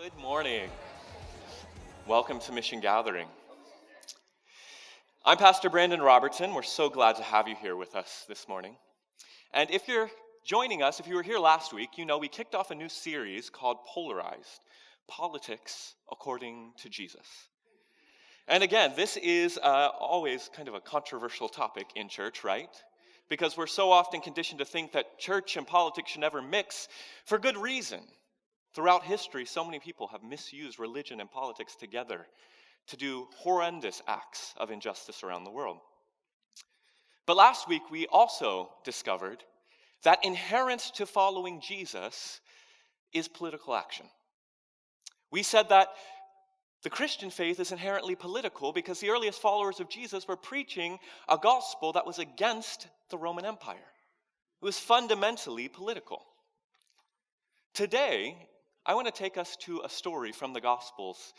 Good morning. Welcome to Missiongathering. I'm Pastor Brandan Robertson. We're so glad to have you here with us this morning. And if you're joining us, if you were here last week, you know we kicked off a new series called Polarized: Politics According to Jesus. And again, this is always kind of a controversial topic in church, right? Because we're so often conditioned to think that church and politics should never mix for good reason. Throughout history, so many people have misused religion and politics together to do horrendous acts of injustice around the world. But last week, we also discovered that inherent to following Jesus is political action. We said that the Christian faith is inherently political because the earliest followers of Jesus were preaching a gospel that was against the Roman Empire. It was fundamentally political. Today, I want to take us to a story from the Gospels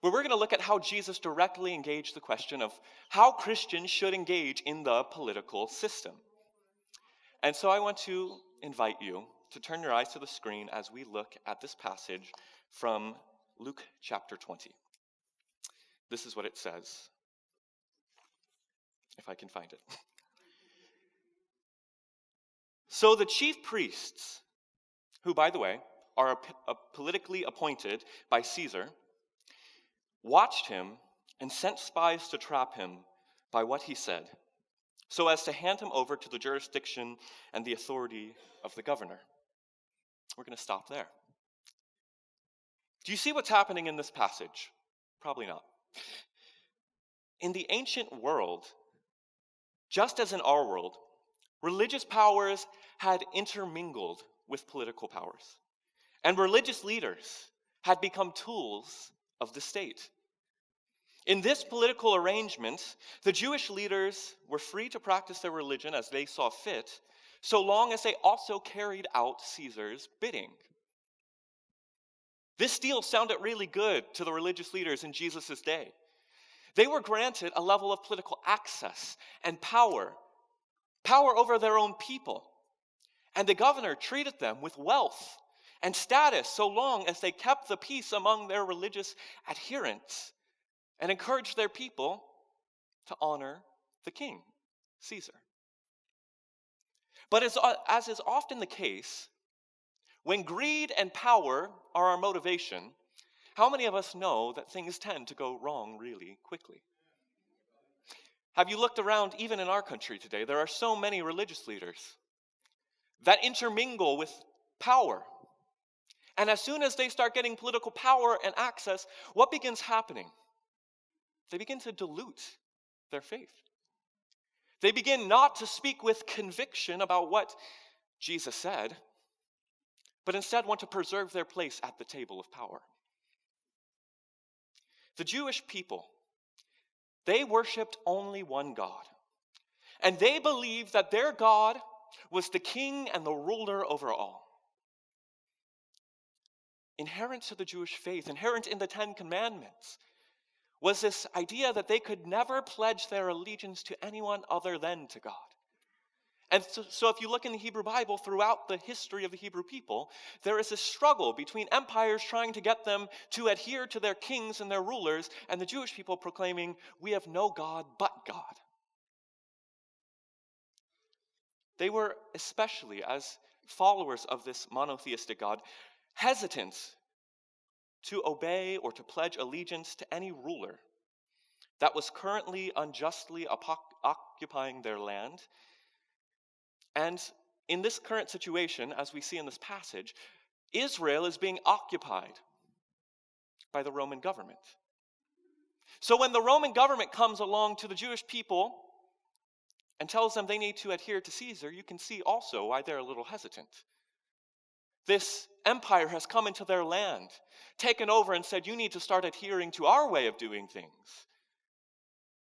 where we're going to look at how Jesus directly engaged the question of how Christians should engage in the political system. And so I want to invite you to turn your eyes to the screen as we look at this passage from Luke chapter 20. This is what it says, if I can find it. So the chief priests, who, by the way, are politically appointed by Caesar, watched him and sent spies to trap him by what he said, so as to hand him over to the jurisdiction and the authority of the governor. We're going to stop there. Do you see what's happening in this passage? Probably not. In the ancient world, just as in our world, religious powers had intermingled with political powers. And religious leaders had become tools of the state. In this political arrangement, the Jewish leaders were free to practice their religion as they saw fit, so long as they also carried out Caesar's bidding. This deal sounded really good to the religious leaders in Jesus' day. They were granted a level of political access and power over their own people. And the governor treated them with wealth and status so long as they kept the peace among their religious adherents and encouraged their people to honor the king, Caesar. But as is often the case, when greed and power are our motivation, how many of us know that things tend to go wrong really quickly? Have you looked around even in our country today? There are so many religious leaders that intermingle with power. And as soon as they start getting political power and access, what begins happening? They begin to dilute their faith. They begin not to speak with conviction about what Jesus said, but instead want to preserve their place at the table of power. The Jewish people, they worshiped only one God. And they believed that their God was the king and the ruler over all. Inherent to the Jewish faith, inherent in the Ten Commandments, was this idea that they could never pledge their allegiance to anyone other than to God. And so if you look in the Hebrew Bible, throughout the history of the Hebrew people, there is a struggle between empires trying to get them to adhere to their kings and their rulers, and the Jewish people proclaiming, "We have no God but God." They were, especially as followers of this monotheistic God, hesitant to obey or to pledge allegiance to any ruler that was currently unjustly occupying their land. And in this current situation, as we see in this passage, Israel is being occupied by the Roman government. So when the Roman government comes along to the Jewish people and tells them they need to adhere to Caesar, you can see also why they're a little hesitant. This empire has come into their land, taken over and said, "You need to start adhering to our way of doing things."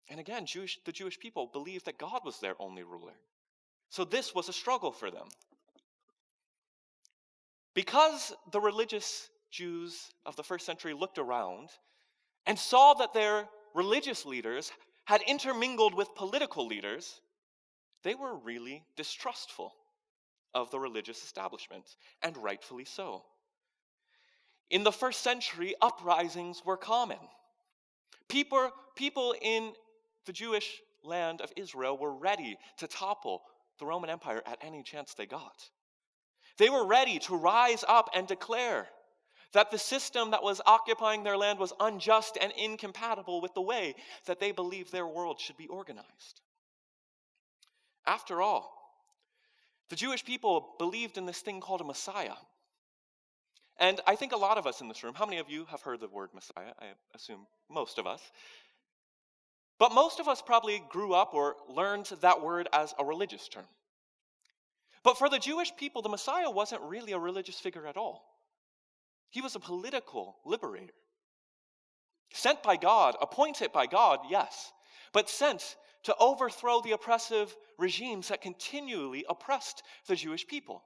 And again, the Jewish people believed that God was their only ruler. So this was a struggle for them. Because the religious Jews of the first century looked around and saw that their religious leaders had intermingled with political leaders, they were really distrustful of the religious establishment, and rightfully so. In the first century, uprisings were common. People in the Jewish land of Israel were ready to topple the Roman Empire at any chance they got. They were ready to rise up and declare that the system that was occupying their land was unjust and incompatible with the way that they believed their world should be organized. After all, the Jewish people believed in this thing called a Messiah. And I think a lot of us in this room, how many of you have heard the word Messiah? I assume most of us. But most of us probably grew up or learned that word as a religious term. But for the Jewish people, the Messiah wasn't really a religious figure at all. He was a political liberator. Sent by God, appointed by God, yes, but sent to overthrow the oppressive regimes that continually oppressed the Jewish people.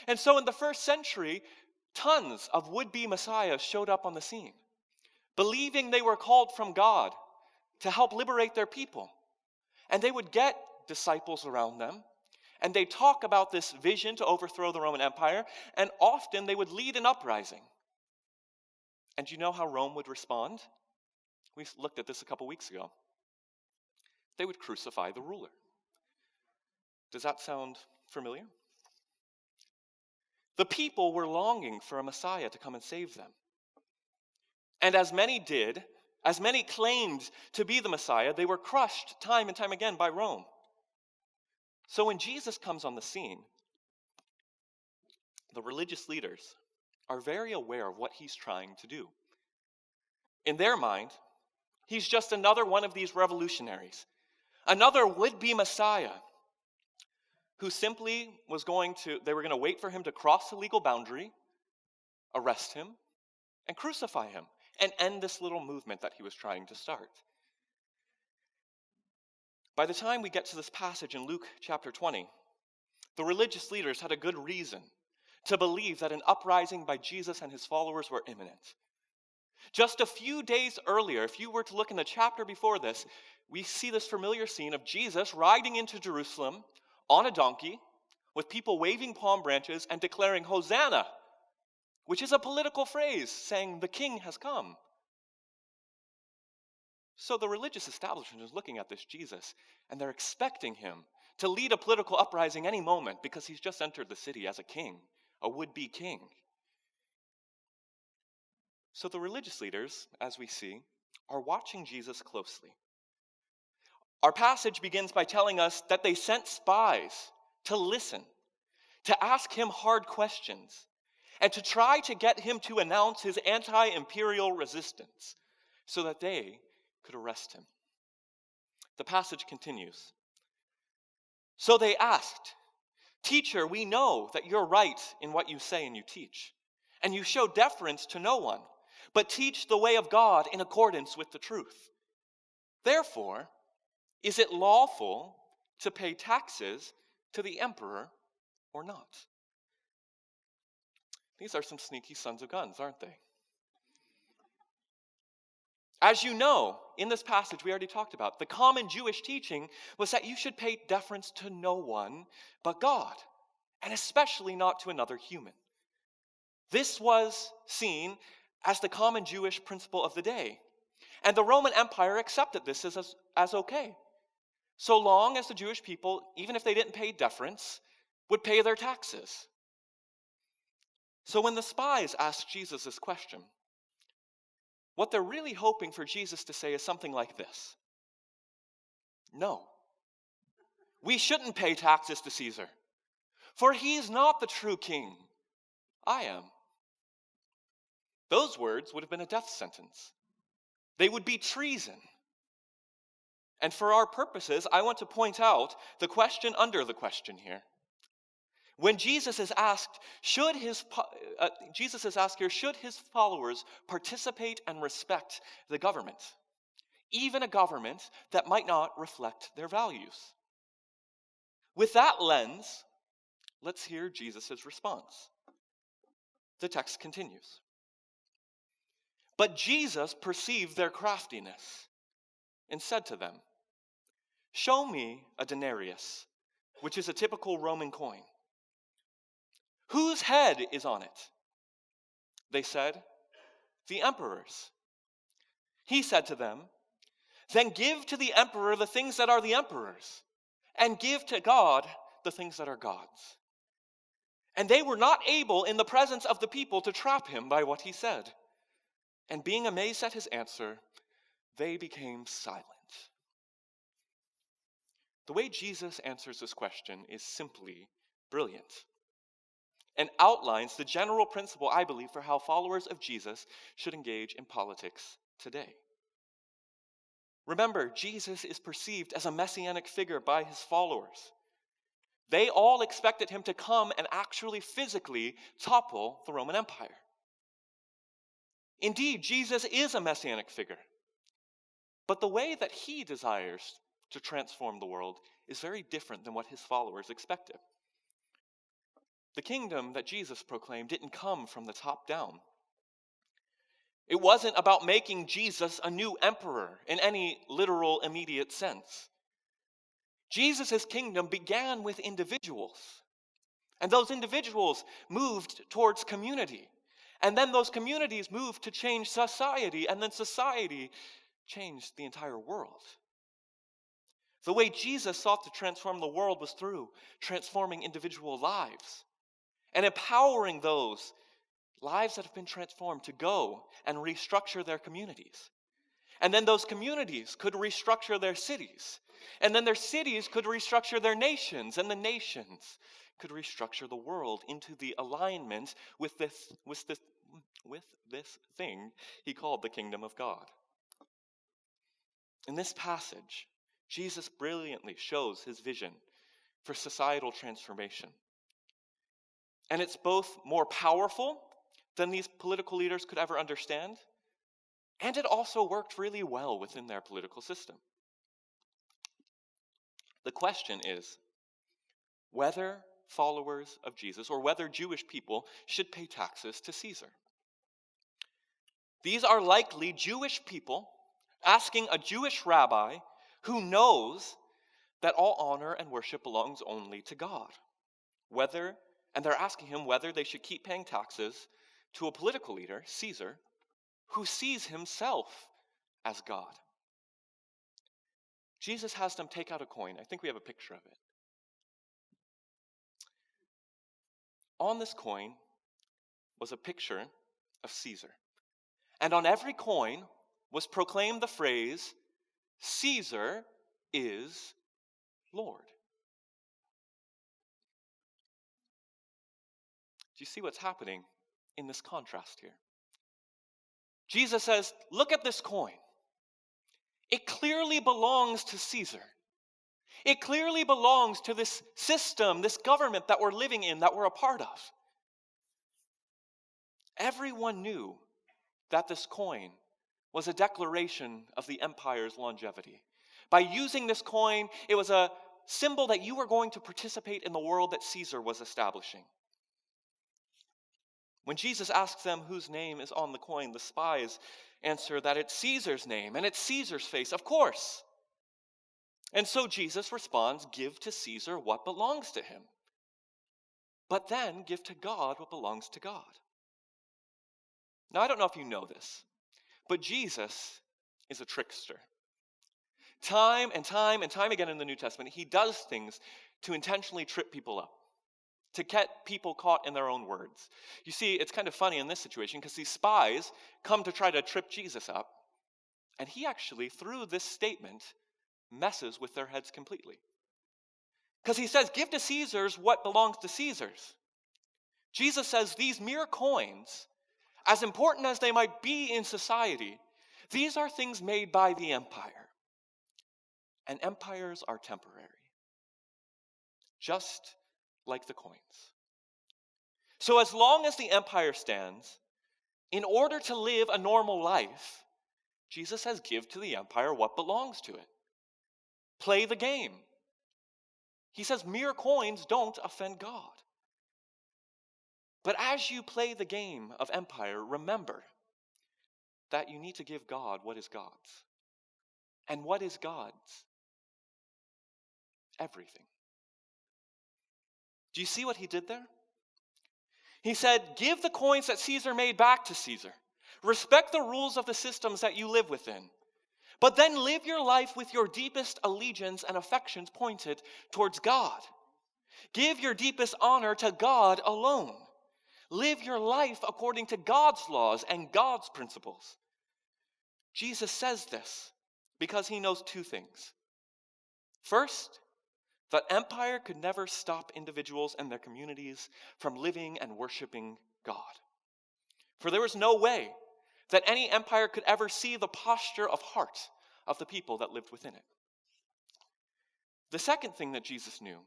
And so in the first century, tons of would-be messiahs showed up on the scene, believing they were called from God to help liberate their people. And they would get disciples around them, and they'd talk about this vision to overthrow the Roman Empire, and often they would lead an uprising. And do you know how Rome would respond? We looked at this a couple weeks ago. They would crucify the ruler. Does that sound familiar? The people were longing for a Messiah to come and save them. And as many did, as many claimed to be the Messiah, they were crushed time and time again by Rome. So when Jesus comes on the scene, the religious leaders are very aware of what he's trying to do. In their mind, he's just another one of these revolutionaries, another would-be Messiah who simply they were going to wait for him to cross the legal boundary, arrest him, and crucify him, and end this little movement that he was trying to start. By the time we get to this passage in Luke chapter 20, the religious leaders had a good reason to believe that an uprising by Jesus and his followers were imminent. Just a few days earlier, if you were to look in the chapter before this, we see this familiar scene of Jesus riding into Jerusalem on a donkey with people waving palm branches and declaring Hosanna, which is a political phrase saying the king has come. So the religious establishment is looking at this Jesus, and they're expecting him to lead a political uprising any moment because he's just entered the city as a king, a would-be king. So the religious leaders, as we see, are watching Jesus closely. Our passage begins by telling us that they sent spies to listen, to ask him hard questions, and to try to get him to announce his anti-imperial resistance so that they could arrest him. The passage continues. So they asked, "Teacher, we know that you're right in what you say and you teach, and you show deference to no one, but teach the way of God in accordance with the truth. Therefore, is it lawful to pay taxes to the emperor or not?" These are some sneaky sons of guns, aren't they? As you know, in this passage we already talked about, the common Jewish teaching was that you should pay deference to no one but God, and especially not to another human. This was seen as the common Jewish principle of the day, and the Roman Empire accepted this as okay, so long as the Jewish people, even if they didn't pay deference, would pay their taxes. So when the spies asked Jesus this question, what they're really hoping for Jesus to say is something like this: "No, we shouldn't pay taxes to Caesar, for he's not the true king. I am." Those words would have been a death sentence. They would be treason. And for our purposes, I want to point out the question under the question here. When Jesus is asked, should his followers participate and respect the government, even a government that might not reflect their values? With that lens, let's hear Jesus' response. The text continues. But Jesus perceived their craftiness and said to them, "Show me a denarius," which is a typical Roman coin. "Whose head is on it?" They said, "The emperor's." He said to them, "Then give to the emperor the things that are the emperor's, and give to God the things that are God's." And they were not able in the presence of the people to trap him by what he said. And being amazed at his answer, they became silent. The way Jesus answers this question is simply brilliant and outlines the general principle, I believe, for how followers of Jesus should engage in politics today. Remember, Jesus is perceived as a messianic figure by his followers. They all expected him to come and actually physically topple the Roman Empire. Indeed, Jesus is a messianic figure. But the way that he desires to transform the world is very different than what his followers expected. The kingdom that Jesus proclaimed didn't come from the top down. It wasn't about making Jesus a new emperor in any literal, immediate sense. Jesus' kingdom began with individuals. And those individuals moved towards community. And then those communities moved to change society. And then society changed the entire world. The way Jesus sought to transform the world was through transforming individual lives and empowering those lives that have been transformed to go and restructure their communities. And then those communities could restructure their cities. And then their cities could restructure their nations. And the nations could restructure the world into the alignment with this thing he called the kingdom of God. In this passage, Jesus brilliantly shows his vision for societal transformation. And it's both more powerful than these political leaders could ever understand, and it also worked really well within their political system. The question is whether followers of Jesus or whether Jewish people should pay taxes to Caesar. These are likely Jewish people asking a Jewish rabbi who knows that all honor and worship belongs only to God. And they're asking him whether they should keep paying taxes to a political leader, Caesar, who sees himself as God. Jesus has them take out a coin. I think we have a picture of it. On this coin was a picture of Caesar. And on every coin was proclaimed the phrase, "Caesar is Lord." Do you see what's happening in this contrast here? Jesus says, look at this coin. It clearly belongs to Caesar. It clearly belongs to this system, this government that we're living in, that we're a part of. Everyone knew that this coin was a declaration of the empire's longevity. By using this coin, it was a symbol that you were going to participate in the world that Caesar was establishing. When Jesus asks them whose name is on the coin, the spies answer that it's Caesar's name and it's Caesar's face, of course. And so Jesus responds, give to Caesar what belongs to him. But then give to God what belongs to God. Now, I don't know if you know this, but Jesus is a trickster. Time and time again in the New Testament, he does things to intentionally trip people up, to get people caught in their own words. You see, it's kind of funny in this situation because these spies come to try to trip Jesus up, and he actually, through this statement, messes with their heads completely. Because he says, give to Caesar's what belongs to Caesar's. Jesus says these mere coins, as important as they might be in society, these are things made by the empire. And empires are temporary, just like the coins. So as long as the empire stands, in order to live a normal life, Jesus says, give to the empire what belongs to it. Play the game. He says mere coins don't offend God. But as you play the game of empire, remember that you need to give God what is God's. And what is God's? Everything. Do you see what he did there? He said, give the coins that Caesar made back to Caesar. Respect the rules of the systems that you live within. But then live your life with your deepest allegiance and affections pointed towards God. Give your deepest honor to God alone. Live your life according to God's laws and God's principles. Jesus says this because he knows two things. First, that empire could never stop individuals and their communities from living and worshiping God. For there was no way that any empire could ever see the posture of heart of the people that lived within it. The second thing that Jesus knew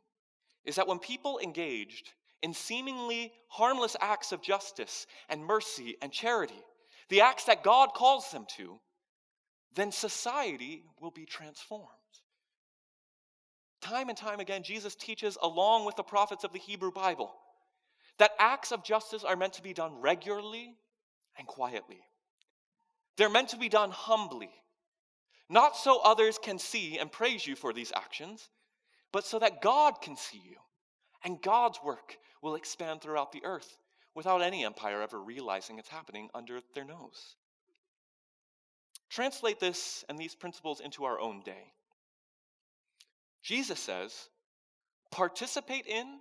is that when people engaged in seemingly harmless acts of justice and mercy and charity, the acts that God calls them to, then society will be transformed. Time and time again, Jesus teaches, along with the prophets of the Hebrew Bible, that acts of justice are meant to be done regularly and quietly. They're meant to be done humbly, not so others can see and praise you for these actions, but so that God can see you, and God's work will expand throughout the earth without any empire ever realizing it's happening under their nose. Translate this and these principles into our own day. Jesus says, participate in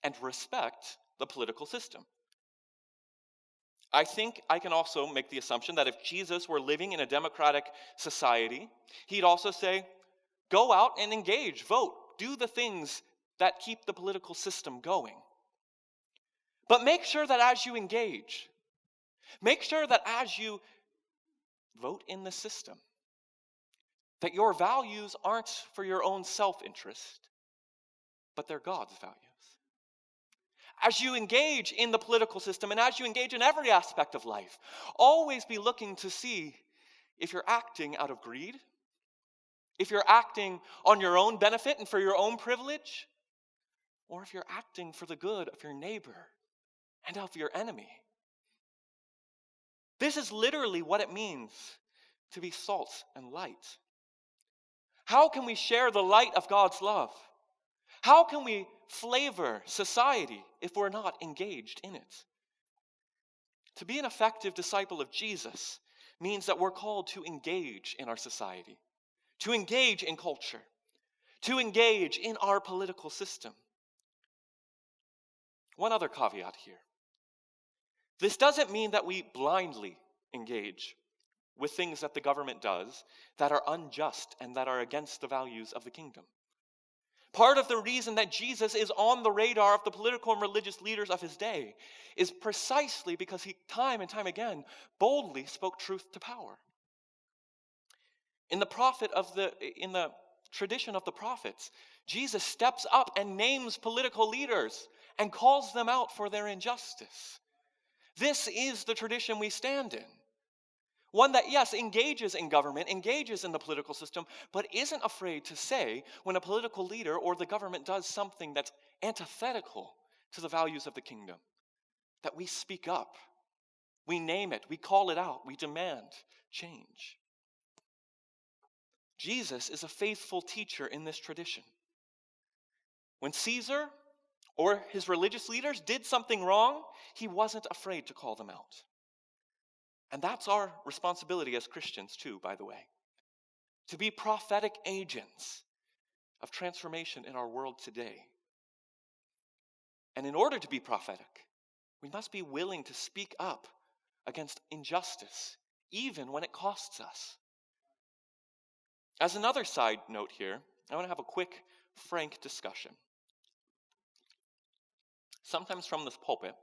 and respect the political system. I think I can also make the assumption that if Jesus were living in a democratic society, he'd also say, go out and engage, vote, do the things that keep the political system going. But make sure that as you engage, make sure that as you vote in the system, that your values aren't for your own self-interest, but they're God's values. As you engage in the political system and as you engage in every aspect of life, always be looking to see if you're acting out of greed, if you're acting on your own benefit and for your own privilege, or if you're acting for the good of your neighbor and of your enemy. This is literally what it means to be salt and light. How can we share the light of God's love? How can we flavor society if we're not engaged in it? To be an effective disciple of Jesus means that we're called to engage in our society, to engage in culture, to engage in our political system. One other caveat here. This doesn't mean that we blindly engage with things that the government does that are unjust and that are against the values of the kingdom. Part of the reason that Jesus is on the radar of the political and religious leaders of his day is precisely because he, time and time again, boldly spoke truth to power. In the tradition of the prophets, Jesus steps up and names political leaders and calls them out for their injustice. This is the tradition we stand in. One that, yes, engages in government, engages in the political system, but isn't afraid to say when a political leader or the government does something that's antithetical to the values of the kingdom, that we speak up, we name it, we call it out, we demand change. Jesus is a faithful teacher in this tradition. When Caesar or his religious leaders did something wrong, he wasn't afraid to call them out. And that's our responsibility as Christians too, by the way. To be prophetic agents of transformation in our world today. And in order to be prophetic, we must be willing to speak up against injustice, even when it costs us. As another side note here, I want to have a quick, frank discussion. Sometimes from this pulpit,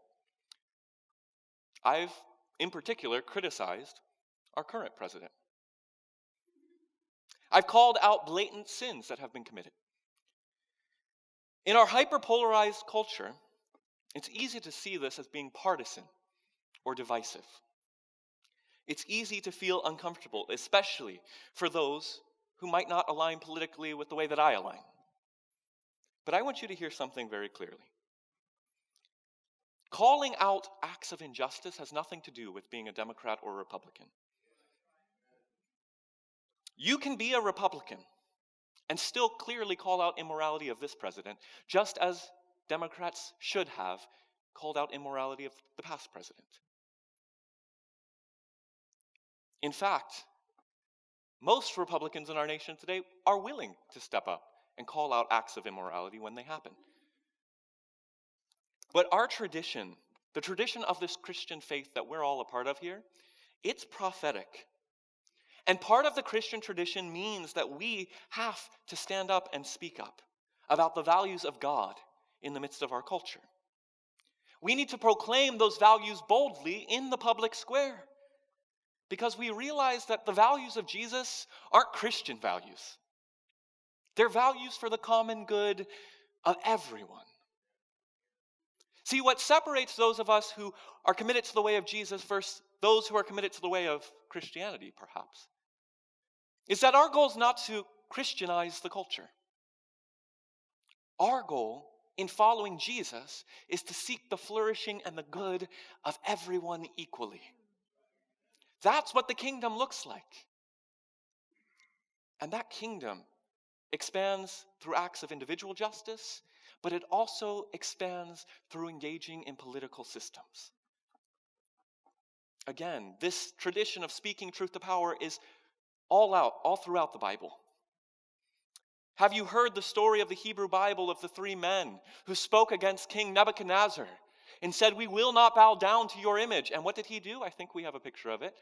I've in particular criticized our current president. I've called out blatant sins that have been committed. In our hyperpolarized culture, it's easy to see this as being partisan or divisive. It's easy to feel uncomfortable, especially for those who might not align politically with the way that I align. But I want you to hear something very clearly. Calling out acts of injustice has nothing to do with being a Democrat or a Republican. You can be a Republican and still clearly call out immorality of this president, just as Democrats should have called out immorality of the past president. In fact, most Republicans in our nation today are willing to step up and call out acts of immorality when they happen. But our tradition, the tradition of this Christian faith that we're all a part of here, it's prophetic. And part of the Christian tradition means that we have to stand up and speak up about the values of God in the midst of our culture. We need to proclaim those values boldly in the public square because we realize that the values of Jesus aren't Christian values. They're values for the common good of everyone. See, what separates those of us who are committed to the way of Jesus versus those who are committed to the way of Christianity, perhaps, is that our goal is not to Christianize the culture. Our goal in following Jesus is to seek the flourishing and the good of everyone equally. That's what the kingdom looks like. And that kingdom expands through acts of individual justice, but it also expands through engaging in political systems. Again, this tradition of speaking truth to power is all throughout the Bible. Have you heard the story of the Hebrew Bible of the three men who spoke against King Nebuchadnezzar and said, "We will not bow down to your image"? And what did he do? I think we have a picture of it.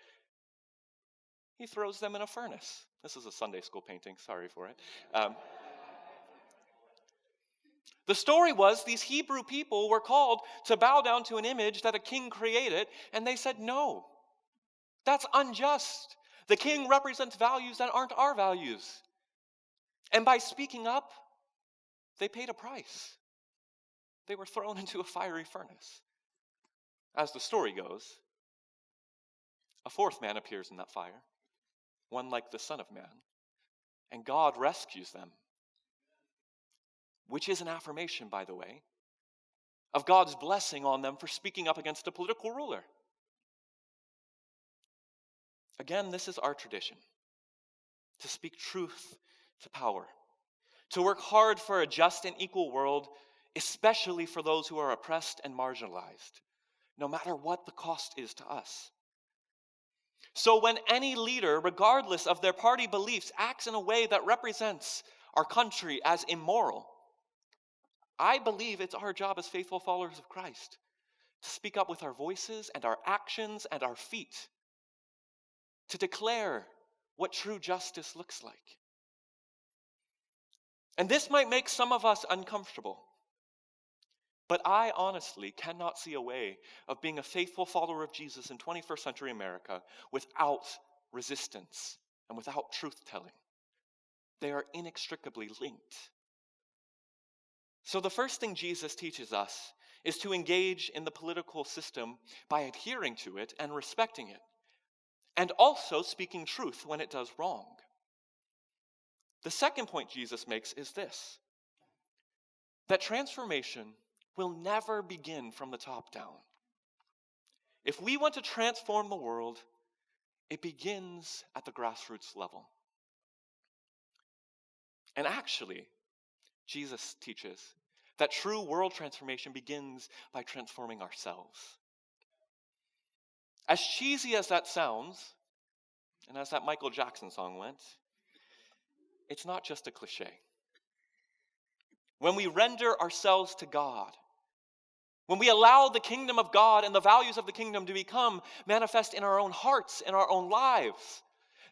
He throws them in a furnace. This is a Sunday school painting, sorry for it. The story was these Hebrew people were called to bow down to an image that a king created, and they said, "No, that's unjust. The king represents values that aren't our values." And by speaking up, they paid a price. They were thrown into a fiery furnace. As the story goes, a fourth man appears in that fire, one like the Son of Man, and God rescues them, which is an affirmation, by the way, of God's blessing on them for speaking up against a political ruler. Again, this is our tradition, to speak truth to power, to work hard for a just and equal world, especially for those who are oppressed and marginalized, no matter what the cost is to us. So when any leader, regardless of their party beliefs, acts in a way that represents our country as immoral, I believe it's our job as faithful followers of Christ to speak up with our voices and our actions and our feet, to declare what true justice looks like. And this might make some of us uncomfortable, but I honestly cannot see a way of being a faithful follower of Jesus in 21st century America without resistance and without truth-telling. They are inextricably linked. So the first thing Jesus teaches us is to engage in the political system by adhering to it and respecting it, and also speaking truth when it does wrong. The second point Jesus makes is this: that transformation will never begin from the top down. If we want to transform the world, it begins at the grassroots level. And actually, Jesus teaches that true world transformation begins by transforming ourselves. As cheesy as that sounds, and as that Michael Jackson song went, it's not just a cliche. When we render ourselves to God, when we allow the kingdom of God and the values of the kingdom to become manifest in our own hearts, in our own lives,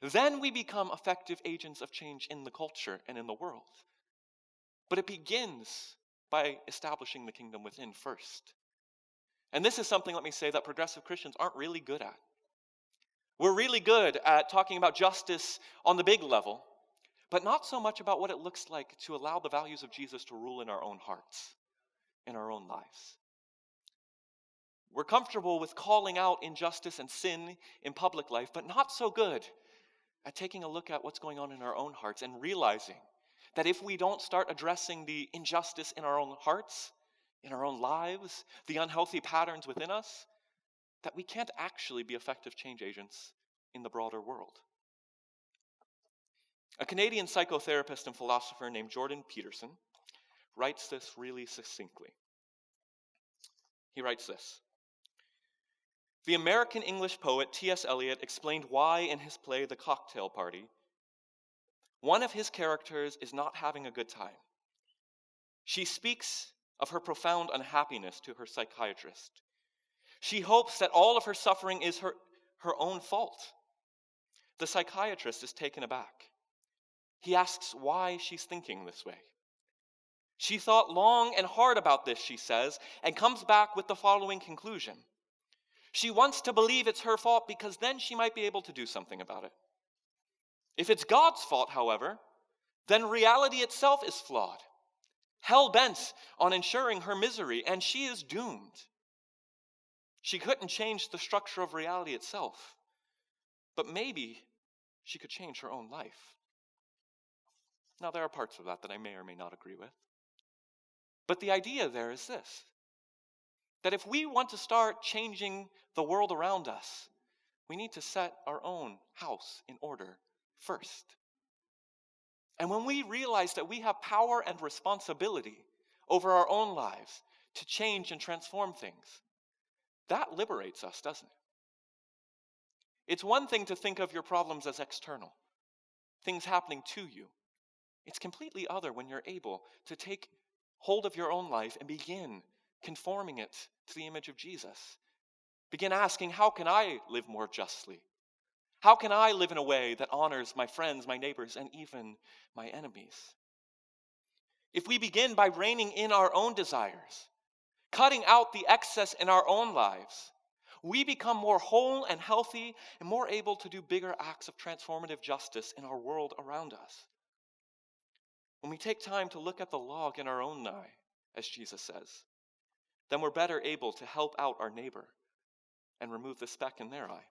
then we become effective agents of change in the culture and in the world. But it begins by establishing the kingdom within first. And this is something, let me say, that progressive Christians aren't really good at. We're really good at talking about justice on the big level, but not so much about what it looks like to allow the values of Jesus to rule in our own hearts, in our own lives. We're comfortable with calling out injustice and sin in public life, but not so good at taking a look at what's going on in our own hearts and realizing that if we don't start addressing the injustice in our own hearts, in our own lives, the unhealthy patterns within us, that we can't actually be effective change agents in the broader world. A Canadian psychotherapist and philosopher named Jordan Peterson writes this really succinctly. He writes this: "The American English poet T.S. Eliot explained why in his play The Cocktail Party, one of his characters is not having a good time. She speaks of her profound unhappiness to her psychiatrist. She hopes that all of her suffering is her own fault. The psychiatrist is taken aback. He asks why she's thinking this way. She thought long and hard about this, she says, and comes back with the following conclusion. She wants to believe it's her fault because then she might be able to do something about it. If it's God's fault, however, then reality itself is flawed, hell-bent on ensuring her misery, and she is doomed. She couldn't change the structure of reality itself, but maybe she could change her own life." Now, there are parts of that I may or may not agree with. But the idea there is this: that if we want to start changing the world around us, we need to set our own house in order first. And when we realize that we have power and responsibility over our own lives to change and transform things, that liberates us, doesn't it? It's one thing to think of your problems as external, things happening to you. It's completely other when you're able to take hold of your own life and begin conforming it to the image of Jesus. Begin asking, how can I live more justly? How can I live in a way that honors my friends, my neighbors, and even my enemies? If we begin by reining in our own desires, cutting out the excess in our own lives, we become more whole and healthy and more able to do bigger acts of transformative justice in our world around us. When we take time to look at the log in our own eye, as Jesus says, then we're better able to help out our neighbor and remove the speck in their eye.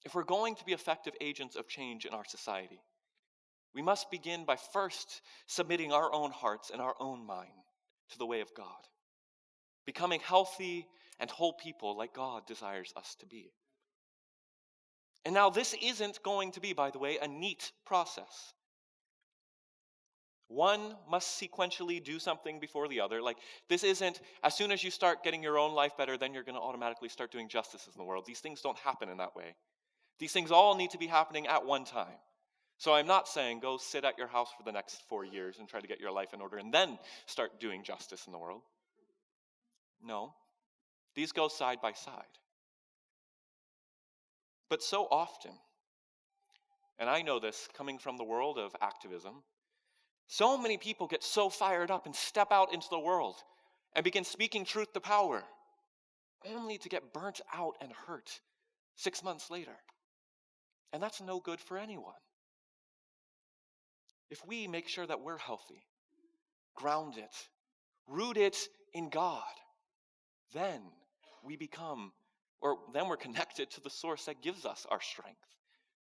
If we're going to be effective agents of change in our society, we must begin by first submitting our own hearts and our own mind to the way of God, becoming healthy and whole people like God desires us to be. And now this isn't going to be, by the way, a neat process. One must sequentially do something before the other. Like, this isn't, as soon as you start getting your own life better, then you're going to automatically start doing justice in the world. These things don't happen in that way. These things all need to be happening at one time. So I'm not saying go sit at your house for the next 4 years and try to get your life in order and then start doing justice in the world. No, these go side by side. But so often, and I know this coming from the world of activism, so many people get so fired up and step out into the world and begin speaking truth to power, only to get burnt out and hurt 6 months later. And that's no good for anyone. If we make sure that we're healthy, grounded, rooted in God, then then we're connected to the source that gives us our strength,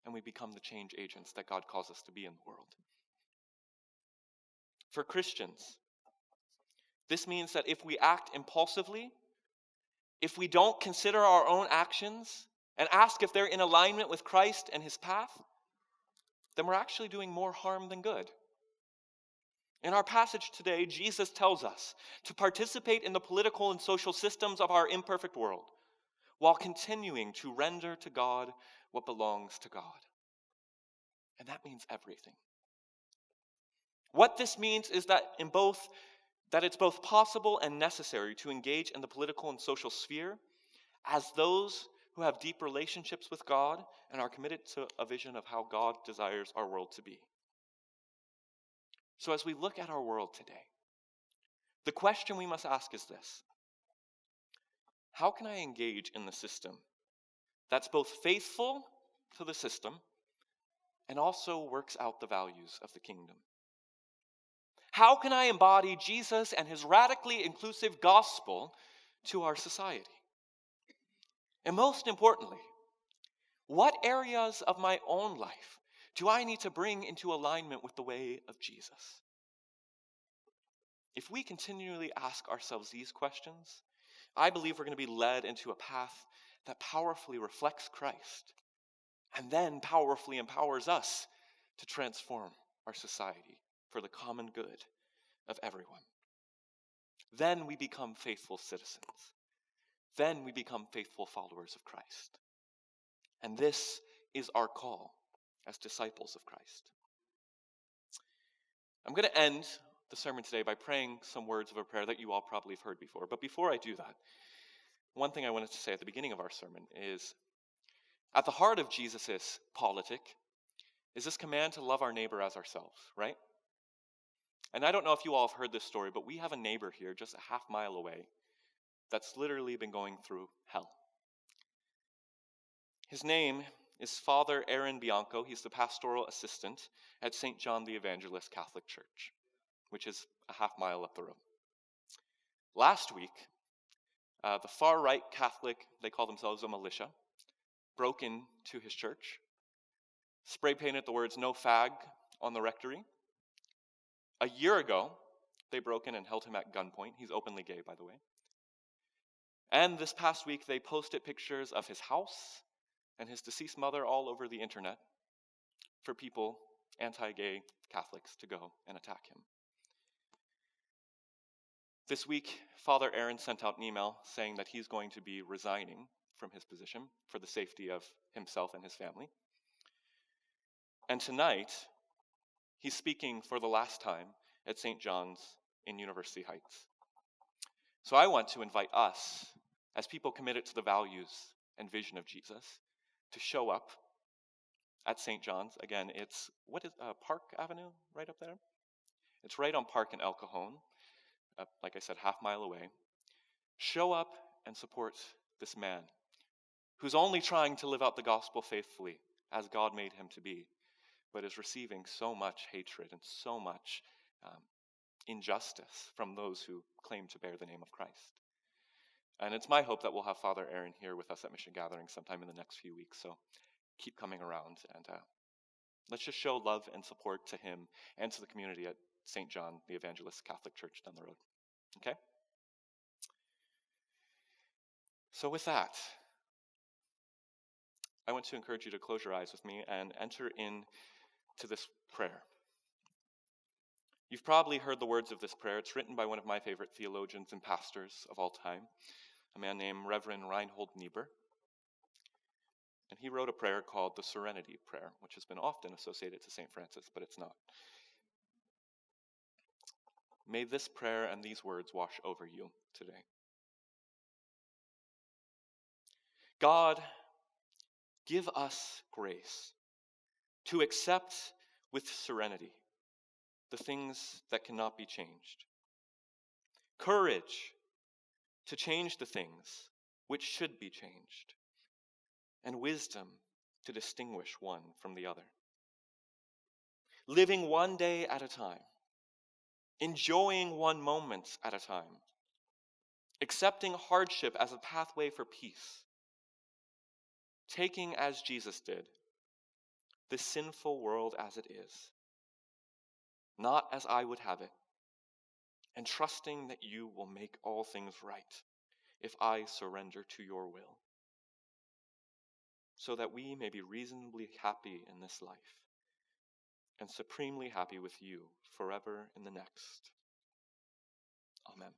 and we become the change agents that God calls us to be in the world. For Christians, this means that if we act impulsively, if we don't consider our own actions and ask if they're in alignment with Christ and his path, then we're actually doing more harm than good. In our passage today, Jesus tells us to participate in the political and social systems of our imperfect world while continuing to render to God what belongs to God. And that means everything. What this means is that it's both possible and necessary to engage in the political and social sphere as those who have deep relationships with God and are committed to a vision of how God desires our world to be. So as we look at our world today, the question we must ask is this: how can I engage in the system that's both faithful to the system and also works out the values of the kingdom? How can I embody Jesus and his radically inclusive gospel to our society? And most importantly, what areas of my own life do I need to bring into alignment with the way of Jesus? If we continually ask ourselves these questions, I believe we're going to be led into a path that powerfully reflects Christ and then powerfully empowers us to transform our society for the common good of everyone. then we become faithful citizens. Then we become faithful followers of Christ. And this is our call as disciples of Christ. I'm going to end the sermon today by praying some words of a prayer that you all probably have heard before. But before I do that, one thing I wanted to say at the beginning of our sermon is, at the heart of Jesus' politic is this command to love our neighbor as ourselves, right? And I don't know if you all have heard this story, but we have a neighbor here just a half mile away that's literally been going through hell. His name is Father Aaron Bianco. He's the pastoral assistant at St. John the Evangelist Catholic Church, which is a half mile up the road. Last week, the far-right Catholic, they call themselves a militia, broke into his church, spray-painted the words "no fag" on the rectory. A year ago, they broke in and held him at gunpoint. He's openly gay, by the way. And this past week, they posted pictures of his house and his deceased mother all over the internet for people, anti-gay Catholics, to go and attack him. This week, Father Aaron sent out an email saying that he's going to be resigning from his position for the safety of himself and his family. And tonight, he's speaking for the last time at St. John's in University Heights. So I want to invite us, as people committed to the values and vision of Jesus, to show up at St. John's. Again, it's, Park Avenue, right up there? It's right on Park and El Cajon, like I said, half mile away. Show up and support this man who's only trying to live out the gospel faithfully as God made him to be, but is receiving so much hatred and so much injustice from those who claim to bear the name of Christ. And it's my hope that we'll have Father Aaron here with us at Missiongathering sometime in the next few weeks, so keep coming around, and let's just show love and support to him and to the community at St. John, the Evangelist Catholic Church down the road. Okay? So with that, I want to encourage you to close your eyes with me and enter into this prayer. You've probably heard the words of this prayer. It's written by one of my favorite theologians and pastors of all time, a man named Reverend Reinhold Niebuhr. And he wrote a prayer called the Serenity Prayer, which has been often associated to St. Francis, but it's not. May this prayer and these words wash over you today. God, give us grace to accept with serenity the things that cannot be changed. Courage to change the things which should be changed. And wisdom to distinguish one from the other. Living one day at a time. Enjoying one moment at a time. Accepting hardship as a pathway for peace. Taking, as Jesus did, this sinful world as it is, not as I would have it, and trusting that you will make all things right if I surrender to your will, so that we may be reasonably happy in this life and supremely happy with you forever in the next. Amen.